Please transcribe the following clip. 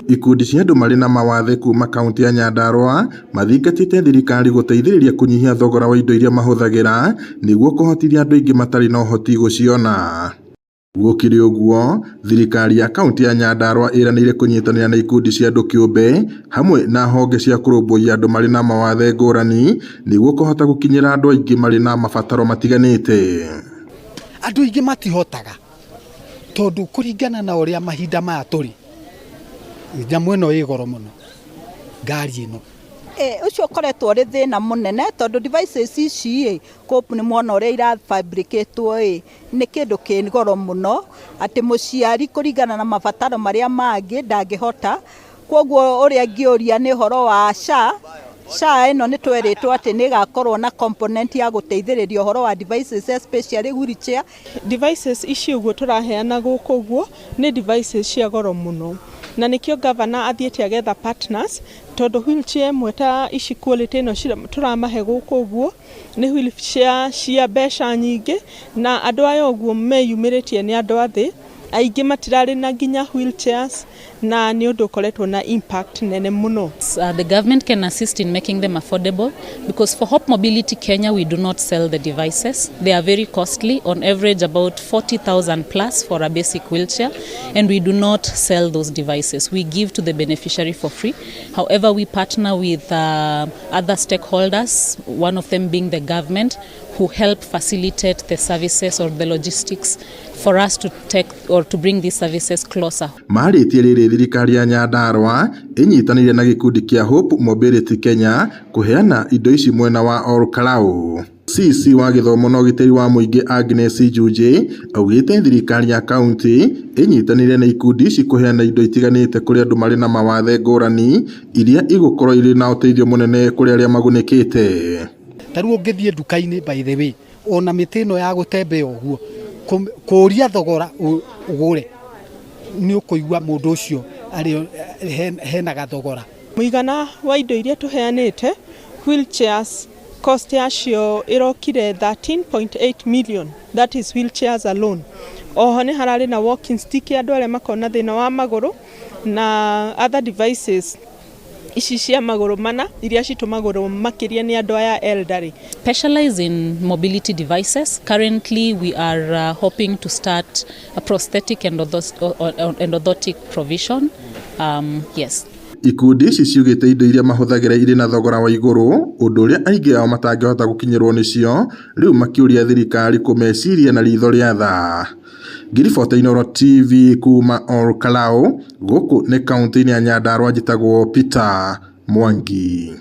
Ikundi cia andu marĩ na mawathe kuma kaunti ya Nyandarua mathingatĩte thirikari gũteithĩrĩria kũnyihia thogora wa indo iria mahũthagĩra nĩguo kũhotithia andũ aingĩ matarĩ na ũhoti gũciona. Gũkĩrĩ ũguo, thirikari ya kaunti ya Nyandarua ĩranĩire kũnyitanĩra na ikundi cia andũ kĩũmbe hamwe na honge cia kũrũmbũiya andũ marĩ na mawathe ngũrani nĩguo kũhota gũkinyĩra andũ aingĩ marĩ na mabataro matiganĩte. Andũ aingĩ matihotaga tondũ kũringana na ũrĩa mahinda maya tũrĩ, nyamũ ĩno ĩ goro mũno, ngari ĩno ucio koretwo ri thina munene tondu devices ici kopu ni mwona uria ira fabricatwo ni kindu ki goro muno ati muciari kuringana na mabataro maria mangi ndangihota. Koguo uria ngiuria ni horo wa SHA ino ni tweritwo ati ni gakorwo na component ya guteithiriria horo wa devices especially wheelchair devices ici uguo turaheana guku guo ni devices cia goro muno na nikio governor athiete agetha partners tondu wheelchair mweta ici quality ino turamahe guku guo ni wheelchair cia besha nyingi na andu aya uguo meyumiritie ni andu athi aingĩ matirarĩ na nginya wheelchairs na ni undu ukoretwo na impact nene muno. The government can assist in making them affordable because for Hope Mobility Kenya we do not sell the devices. They are very costly, on average about 40,000 plus for a basic wheelchair, and we do not sell those devices. We give to the beneficiary for free. However, we partner with other stakeholders, one of them being the government, who help facilitate the services or the logistics for us to take or to bring these services closer. Marĩtie rĩrĩ thirikari ya Nyandarua ĩnyitanĩire na gĩkundi kĩa Hope Mobility Kenya kũheana indo ici mwena wa Olkalau. CC wa gĩthomo na ũgitĩri wa mũingĩ Agnes Njuje augĩte thirikari ya kaunti ĩnyitanĩire na ikundi ici kũheana indo itiganĩte kũrĩ andũ marĩ na mawathe ngũrani iria igũkorwo irĩ na ũteithio mũnene kũrĩ arĩa magunĩkĩte. Tarĩu ũngĩthiĩ nduka-inĩ by the way ona mĩtĩ ĩno ya gũtembea ũguo kũria thogora ũgũre ni ũkũigua mũndũ ũcio arĩ henaga thogora. Mũigana wa indo iria tuheanĩte wheelchairs cost yacio irokire 13.8 million, that is wheelchairs alone. Oho ni hararĩ na walking stick andu arĩa makona thĩna wa magũrũ na other devices ici cia magũrũ mana iria citumagũrwo makĩria ni andu aya elderly. Specialize in mobility devices. Currently we are hoping to start a prosthetic and orthotic provision. Yes. Ikundi ici ciugĩte indo iria mahũthagĩra irĩ na thogora wa igũrũ, ũndũ ũrĩa aingĩ ao matangĩhota gũkinyĩrwo nĩcio, rĩu makĩũria thirikari kũmeciria na ritho rĩa tha. Ngiribota Inooro TV kuma Olkalau, gũkũ nĩ kaunti-inĩ ya Nyandarua, njĩtagwo Peter Mwangi.